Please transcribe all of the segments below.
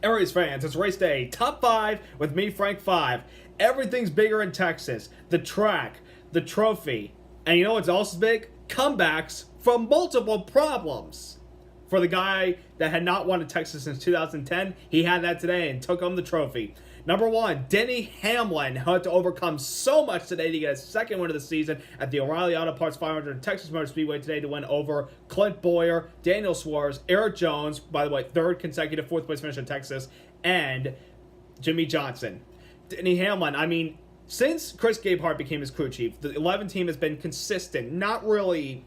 Aries fans, it's race day, top 5 with me, Frank 5. Everything's bigger in Texas. The track, the trophy, and you know what's also big? Comebacks from multiple problems. For the guy that had not won in Texas since 2010, he had that today and took home the trophy. Number 1, Denny Hamlin had to overcome so much today to get his second win of the season at the O'Reilly Auto Parts 500 Texas Motor Speedway today to win over Clint Bowyer, Daniel Suarez, Eric Jones, by the way, third consecutive fourth place finish in Texas, and Jimmie Johnson. Denny Hamlin, I mean, since Chris Gabehart became his crew chief, the 11 team has been consistent, not really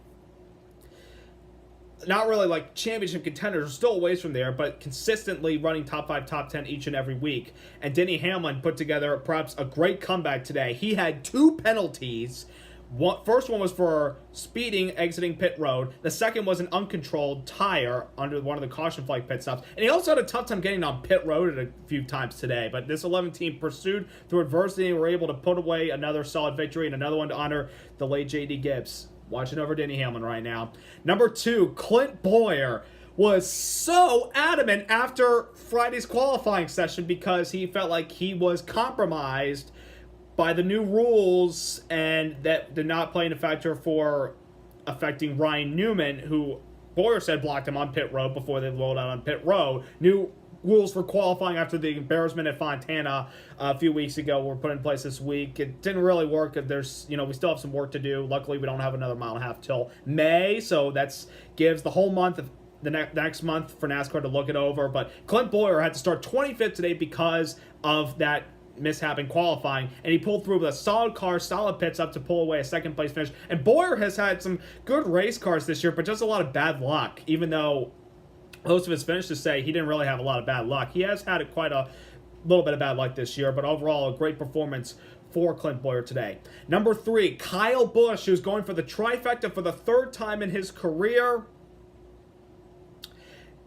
like championship contenders, still a ways from there, but consistently running top 5, top 10 each and every week. And Denny Hamlin put together perhaps a great comeback today. He had 2 penalties. First one was for speeding, exiting pit road. The second was an uncontrolled tire under one of the caution flag pit stops. And he also had a tough time getting on pit road a few times today. But this 11 team pursued through adversity and were able to put away another solid victory and another one to honor the late J.D. Gibbs. Watching over Denny Hamlin right now. Number 2, Clint Bowyer was so adamant after Friday's qualifying session because he felt like he was compromised by the new rules and that did not play in a factor for affecting Ryan Newman, who Bowyer said blocked him on pit road before they rolled out on pit road. New rules for qualifying after the embarrassment at Fontana a few weeks ago were put in place this week. It didn't really work. There's, we still have some work to do. Luckily, we don't have another mile and a half till May, so that gives the whole month of the next month for NASCAR to look it over. But Clint Bowyer had to start 25th today because of that mishap in qualifying, and he pulled through with a solid car, solid pits up to pull away a second place finish. And Bowyer has had some good race cars this year, but just a lot of bad luck, even though most of his finishes say he didn't really have a lot of bad luck. He has had quite a little bit of bad luck this year, but overall a great performance for Clint Bowyer today. Number 3, Kyle Busch, who's going for the trifecta for the 3rd time in his career.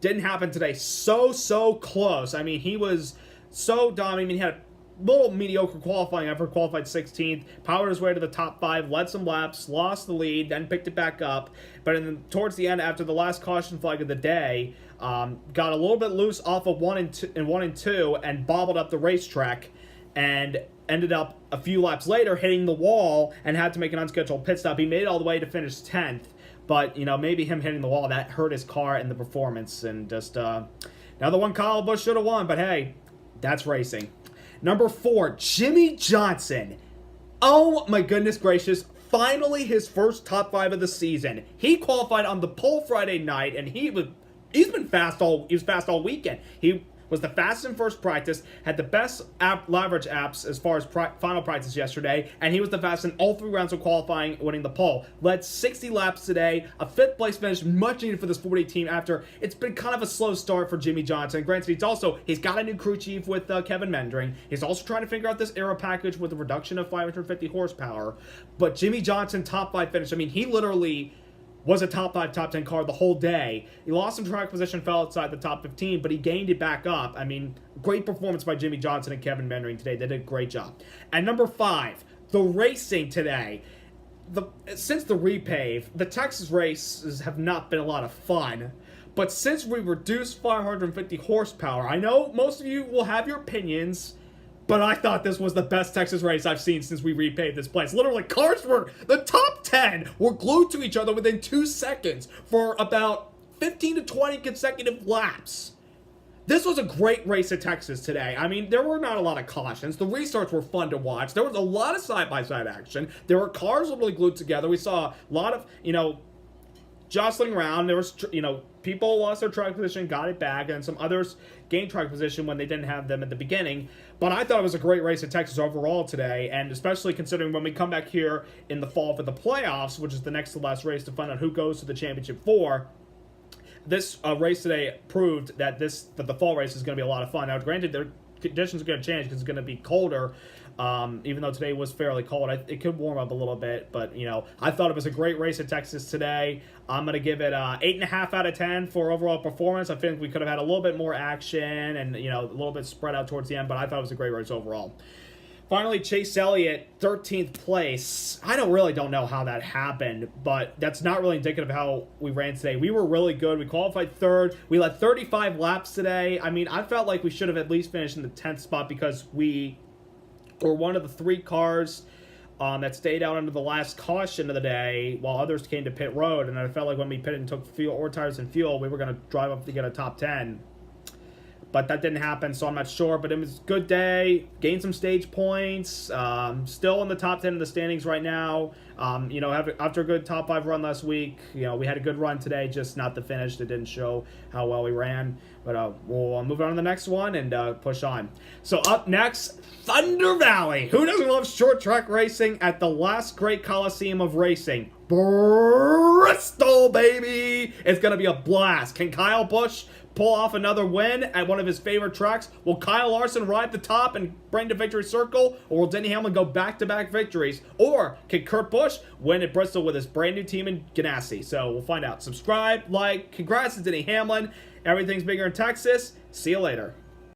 Didn't happen today. So close. I mean, he was so dominant. I mean, he had a little mediocre qualifying effort, qualified 16th, powered his way to the top 5, led some laps, lost the lead, then picked it back up. But towards the end, after the last caution flag of the day, got a little bit loose off of 1 and 2 and bobbled up the racetrack and ended up a few laps later hitting the wall and had to make an unscheduled pit stop. He made it all the way to finish 10th, but maybe him hitting the wall, that hurt his car and the performance, and just another one Kyle Busch should have won, but hey, that's racing. Number 4, Jimmie Johnson. Oh my goodness gracious. Finally his first top 5 of the season. He qualified on the pole Friday night, and he was fast all weekend. He was the fastest in first practice, had the best leverage apps as far as final practice yesterday, and he was the fastest in all 3 rounds of qualifying, winning the pole. Led 60 laps today, a 5th place finish, much needed for this 40 team after it's been kind of a slow start for Jimmie Johnson. Granted, he's got a new crew chief with Kevin Mendring. He's also trying to figure out this aero package with a reduction of 550 horsepower. But Jimmie Johnson, top 5 finish. I mean, he literally was a top 5, top 10 car the whole day. He lost some track position, fell outside the top 15, but he gained it back up. I mean, great performance by Jimmie Johnson and Kevin Mendring today. They did a great job. And number 5, the racing today. Since the repave, the Texas races have not been a lot of fun. But since we reduced 550 horsepower, I know most of you will have your opinions, but I thought this was the best Texas race I've seen since we repaved this place. Literally, the top 10 were glued to each other within 2 seconds for about 15 to 20 consecutive laps. This was a great race at Texas today. I mean, there were not a lot of cautions. The restarts were fun to watch. There was a lot of side-by-side action. There were cars literally glued together. We saw a lot of, jostling around. There was, people lost their track position, got it back, and some others gained track position when they didn't have them at the beginning. But I thought it was a great race at Texas overall today, and especially considering when we come back here in the fall for the playoffs, which is the next to last race to find out who goes to the championship 4. This race today proved that the fall race is going to be a lot of fun. Now, granted, their conditions are going to change because it's going to be colder. Even though today was fairly cold, it could warm up a little bit. But, I thought it was a great race at Texas today. I'm going to give it 8.5 out of 10 for overall performance. I think we could have had a little bit more action and, a little bit spread out towards the end. But I thought it was a great race overall. Finally, Chase Elliott, 13th place. I don't know how that happened, but that's not really indicative of how we ran today. We were really good. We qualified third. We led 35 laps today. I mean, I felt like we should have at least finished in the 10th spot because we were one of the 3 cars that stayed out under the last caution of the day while others came to pit road. And I felt like when we pitted and took fuel or tires and fuel, we were going to drive up to get a top 10. But that didn't happen, so I'm not sure. But it was a good day. Gained some stage points. Still in the top 10 of the standings right now. After a good top 5 run last week, we had a good run today, just not the finish. That didn't show how well we ran. But we'll move on to the next one and push on. So up next, Thunder Valley. Who doesn't love short track racing at the last great coliseum of racing? Bristol, baby! It's going to be a blast. Can Kyle Busch pull off another win at one of his favorite tracks? Will Kyle Larson ride the top and bring to victory circle? Or will Denny Hamlin go back-to-back victories? Or can Kurt Busch win at Bristol with his brand new team in Ganassi? So we'll find out. Subscribe, like, congrats to Denny Hamlin. Everything's bigger in Texas. See you later.